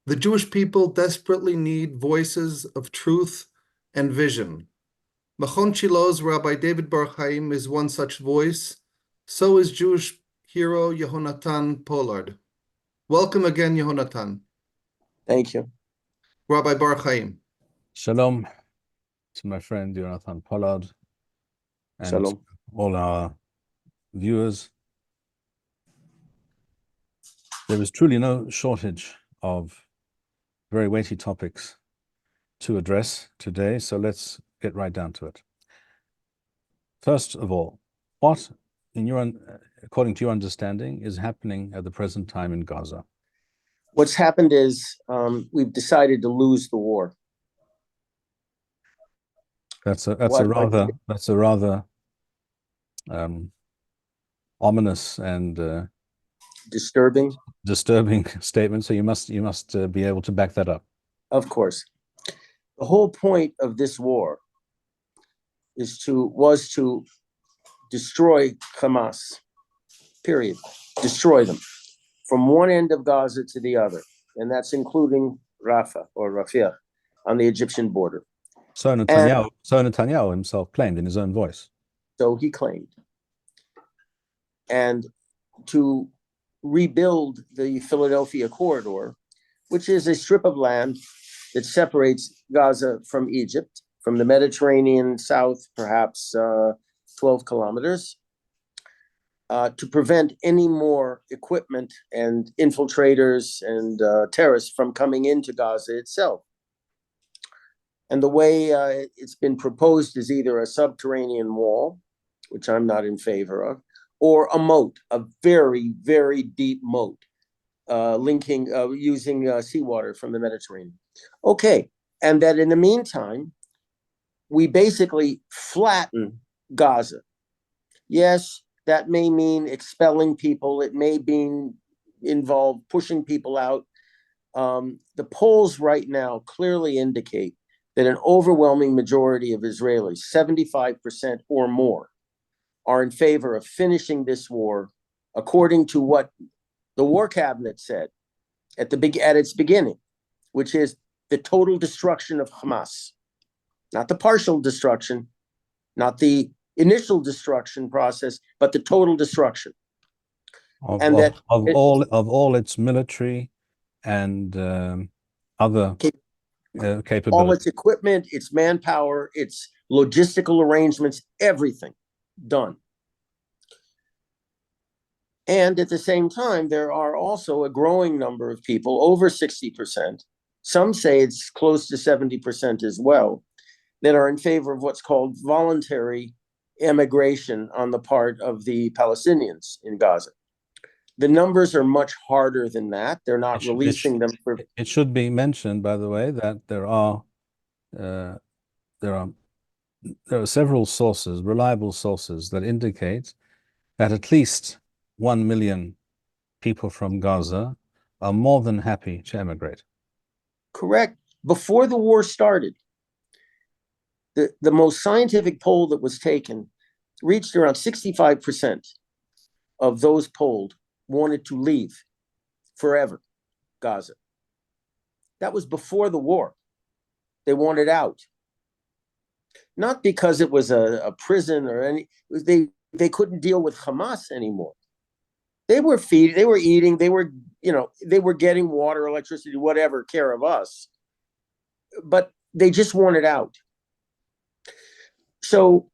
The Jewish people desperately need voices of truth and vision. Machon Shilo's Rabbi David Bar-Hayim is one such voice. So is Jewish hero Yehonatan Pollard. Welcome again, Yehonatan. Thank you. Rabbi Bar-Hayim. Shalom to my friend Yehonatan Pollard and Shalom. all our viewers. There is truly no shortage of very weighty topics to address today, so let's get right down to it. First of all, what, according to your understanding, is happening at the present time in Gaza? What's happened is we've decided to lose the war. That's a rather ominous and disturbing statement. So you must be able to back that up. Of course. The whole point of this war was to destroy Hamas, period. Destroy them from one end of Gaza to the other. And that's including Rafah or Rafah on the Egyptian border. So Netanyahu himself claimed in his own voice. So he claimed. And to rebuild the Philadelphia corridor, which is a strip of land that separates Gaza from Egypt, from the Mediterranean south, perhaps 12 kilometers, to prevent any more equipment and infiltrators and terrorists from coming into Gaza itself. And the way it's been proposed is either a subterranean wall, which I'm not in favor of, or a moat, a very, very deep moat, using seawater from the Mediterranean. Okay, and that in the meantime, we basically flatten Gaza. Yes, that may mean expelling people. It may involve pushing people out. The polls right now clearly indicate that an overwhelming majority of Israelis, 75% or more, are in favor of finishing this war, according to what the war cabinet said at its beginning, which is the total destruction of Hamas, not the partial destruction, not the initial destruction process, but the total destruction. Of all its military and other capabilities. All its equipment, its manpower, its logistical arrangements, everything done. And at the same time, there are also a growing number of people, over 60%, some say it's close to 70% as well, that are in favor of what's called voluntary emigration on the part of the Palestinians in Gaza. The numbers are much harder than that. They're not releasing them for... It should be mentioned, by the way, that there are several sources, reliable sources, that indicate that at least 1 million people from Gaza are more than happy to emigrate. Correct. Before the war started, the most scientific poll that was taken reached around 65% of those polled wanted to leave forever Gaza. That was before the war. They wanted out. Not because it was a prison or they couldn't deal with Hamas anymore. They were feeding, they were eating, they were getting water, electricity, whatever, care of us. But they just wanted out. So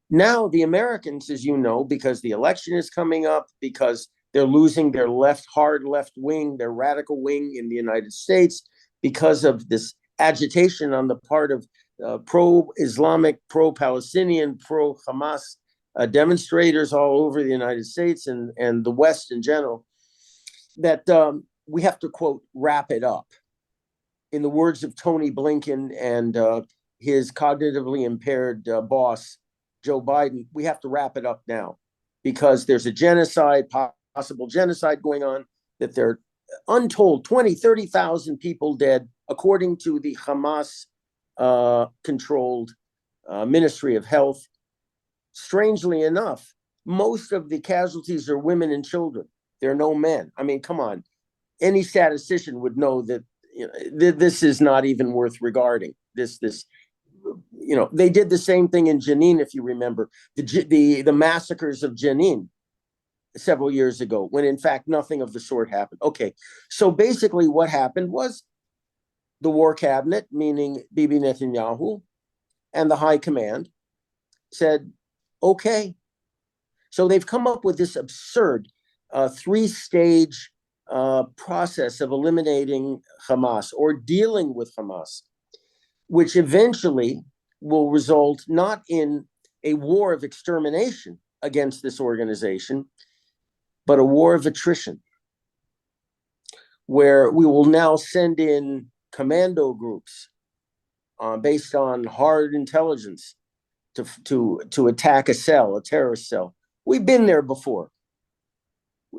now the Americans, as you know, because the election is coming up, because they're losing their hard left wing, their radical wing in the United States, because of this agitation on the part of pro-Islamic, pro-Palestinian, pro-Hamas demonstrators all over the United States and the West in general, that we have to, quote, wrap it up. In the words of Tony Blinken and his cognitively impaired boss, Joe Biden, we have to wrap it up now because there's a genocide, possible genocide going on, that there are untold 20, 30,000 people dead, according to the Hamas controlled Ministry of Health. Strangely enough, most of the casualties are women and children. There are no men. I mean, come on. Any statistician would know that this is not even worth regarding. They did the same thing in Jenin, if you remember, the massacres of Jenin several years ago, when in fact nothing of the sort happened. Okay, so basically what happened was the war cabinet, meaning Bibi Netanyahu, and the high command said, okay. So they've come up with this absurd three-stage process of eliminating Hamas or dealing with Hamas, which eventually will result not in a war of extermination against this organization, but a war of attrition, where we will now send in commando groups based on hard intelligence to attack a terrorist cell. We've been there before.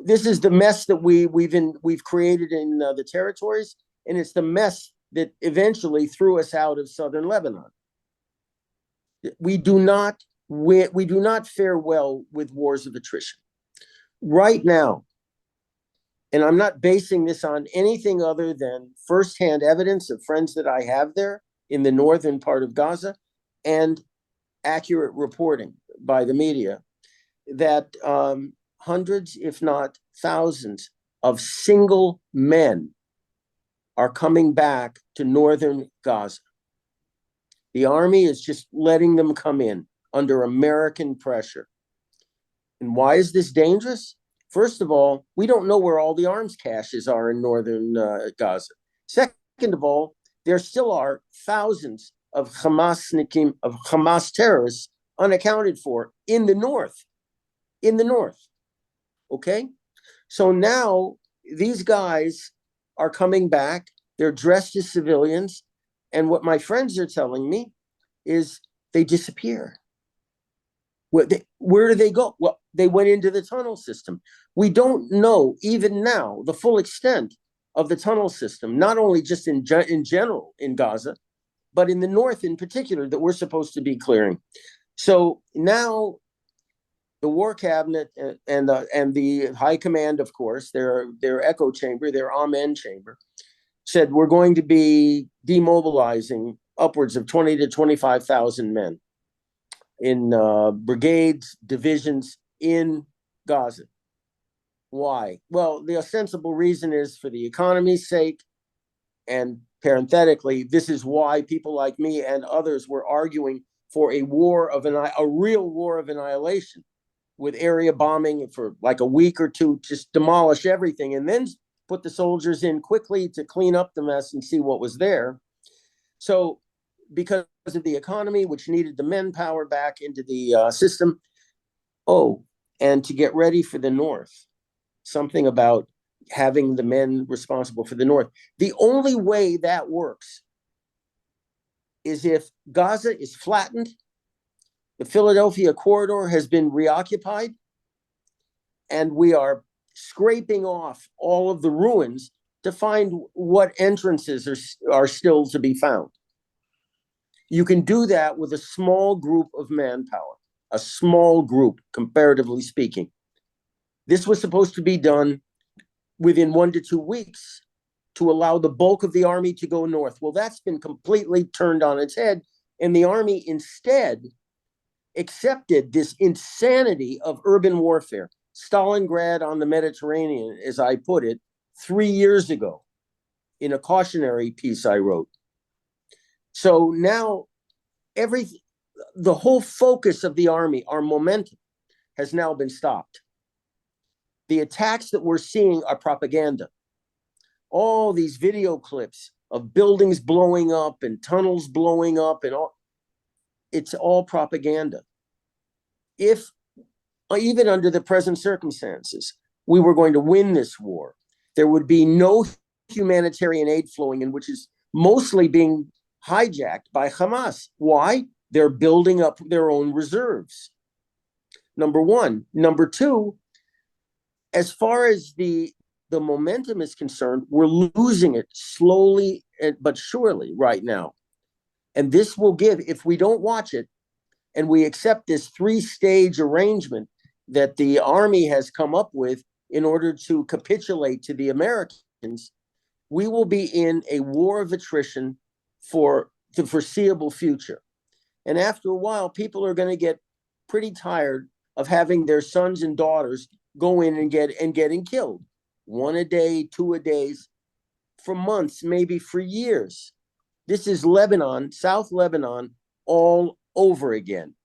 This is the mess that we've created in the territories, and it's the mess that eventually threw us out of southern Lebanon. We do not fare well with wars of attrition. Right now, and I'm not basing this on anything other than firsthand evidence of friends that I have there in the northern part of Gaza, and accurate reporting by the media, that hundreds, if not thousands, of single men are coming back to northern Gaza. The army is just letting them come in under American pressure. And why is this dangerous? First of all, we don't know where all the arms caches are in northern Gaza. Second of all, there still are thousands of Hamas terrorists unaccounted for in the north. Okay? So now these guys are coming back. They're dressed as civilians. And what my friends are telling me is they disappear. Where do they go? Well, they went into the tunnel system. We don't know even now the full extent of the tunnel system, not only just in general in Gaza, but in the north in particular, that we're supposed to be clearing. So now the war cabinet and the high command, of course, their echo chamber, their amen chamber, said we're going to be demobilizing upwards of 20 to 25,000 men in brigades, divisions in Gaza. Why? Well, the ostensible reason is for the economy's sake, and parenthetically, this is why people like me and others were arguing for a real war of annihilation, with area bombing for like a week or two, just demolish everything, and then put the soldiers in quickly to clean up the mess and see what was there. So because of the economy, which needed the manpower back into the system, and to get ready for the north, something about having the men responsible for the north. The only way that works is if Gaza is flattened, the Philadelphia corridor has been reoccupied, and we are scraping off all of the ruins to find what entrances are still to be found. You can do that with a small group of manpower, a small group, comparatively speaking. This was supposed to be done within 1 to 2 weeks to allow the bulk of the army to go north. Well, that's been completely turned on its head, and the army instead accepted this insanity of urban warfare. Stalingrad on the Mediterranean, as I put it, 3 years ago in a cautionary piece I wrote. So now the whole focus of the army, our momentum, has now been stopped. The attacks that we're seeing are propaganda. All these video clips of buildings blowing up and tunnels blowing up and all, it's all propaganda. If, even under the present circumstances, we were going to win this war, there would be no humanitarian aid flowing in, which is mostly being hijacked by Hamas. Why? They're building up their own reserves. Number one. Number two, as far as the momentum is concerned, we're losing it slowly but surely right now. And this will give, if we don't watch it, and we accept this 3-stage arrangement that the army has come up with in order to capitulate to the Americans, we will be in a war of attrition for the foreseeable future. And after a while, people are going to get pretty tired of having their sons and daughters go in and getting killed. 1 a day, 2 a days, for months, maybe for years. This is Lebanon, South Lebanon, all over again.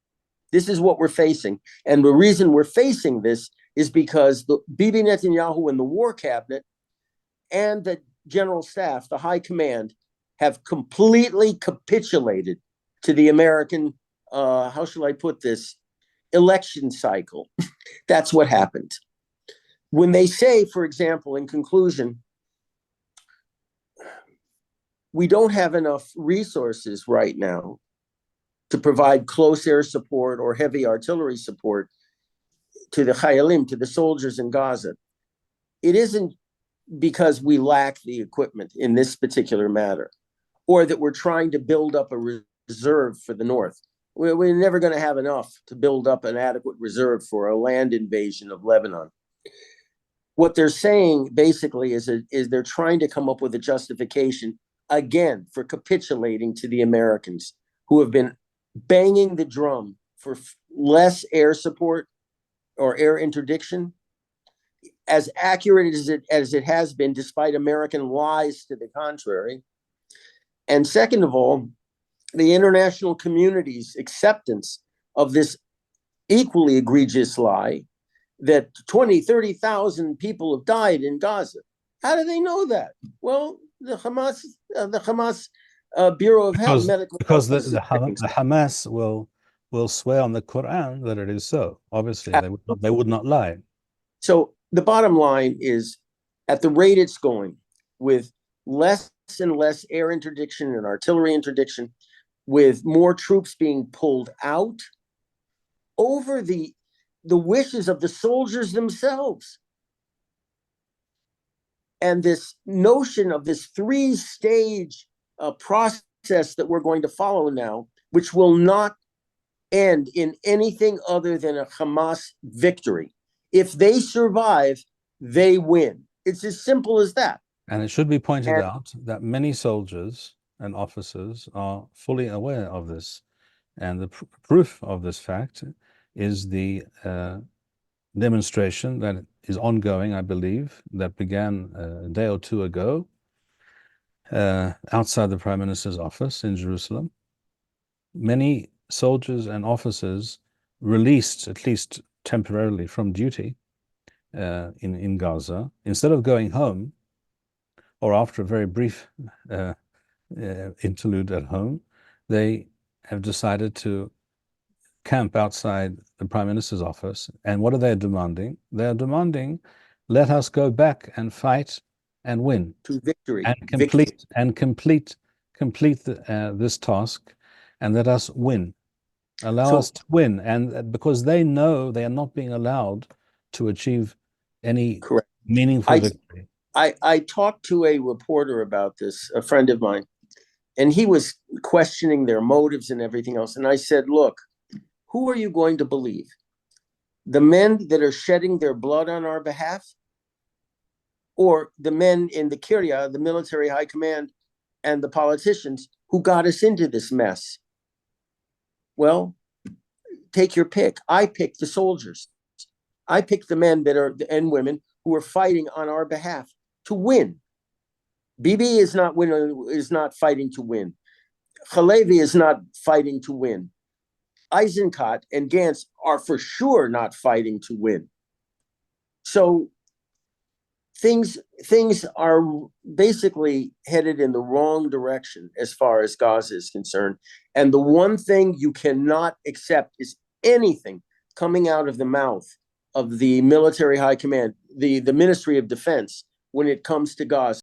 This is what we're facing. And the reason we're facing this is because Bibi Netanyahu and the war cabinet and the general staff, the high command, have completely capitulated to the American, how shall I put this, election cycle. That's what happened. When they say, for example, in conclusion, we don't have enough resources right now to provide close air support or heavy artillery support to the Chayalim, to the soldiers in Gaza. It isn't because we lack the equipment in this particular matter, or that we're trying to build up a reserve for the North. We're never going to have enough to build up an adequate reserve for a land invasion of Lebanon. What they're saying basically is they're trying to come up with a justification again for capitulating to the Americans, who have been banging the drum for less air support or air interdiction, as accurate as it has been, despite American lies to the contrary. And second of all, the international community's acceptance of this equally egregious lie that 20, 30,000 people have died in Gaza. How do they know that? Well, the Hamas Bureau of Health, Medical because Health, the Hamas will swear on the Quran that it is so. Obviously, they would not lie. So the bottom line is, at the rate it's going, with less and less air interdiction and artillery interdiction, with more troops being pulled out over the wishes of the soldiers themselves. And this notion of this 3-stage process that we're going to follow now, which will not end in anything other than a Hamas victory. If they survive, they win. It's as simple as that. And it should be pointed out that many soldiers and officers are fully aware of this. And the proof of this fact is the demonstration that is ongoing, I believe, that began a day or two ago outside the Prime Minister's office in Jerusalem. Many soldiers and officers released, at least temporarily, from duty in Gaza, instead of going home, or after a very brief interlude at home, they have decided to camp outside the Prime Minister's office. And what are they demanding? They are demanding, let us go back and fight and win. To victory. And complete this task, and let us win. Allow us to win. And because they know they are not being allowed to achieve any meaningful victory. I talked to a reporter about this, a friend of mine, and he was questioning their motives and everything else. And I said, look, who are you going to believe? The men that are shedding their blood on our behalf, or the men in the Kiryah, the military high command, and the politicians who got us into this mess? Well, take your pick. I picked the soldiers. I picked the men and women who are fighting on our behalf to win. Bibi is not fighting to win. Halevi is not fighting to win. Eisenkot and Gantz are for sure not fighting to win. So things are basically headed in the wrong direction as far as Gaza is concerned. And the one thing you cannot accept is anything coming out of the mouth of the military high command, the Ministry of Defense, when it comes to Gaza.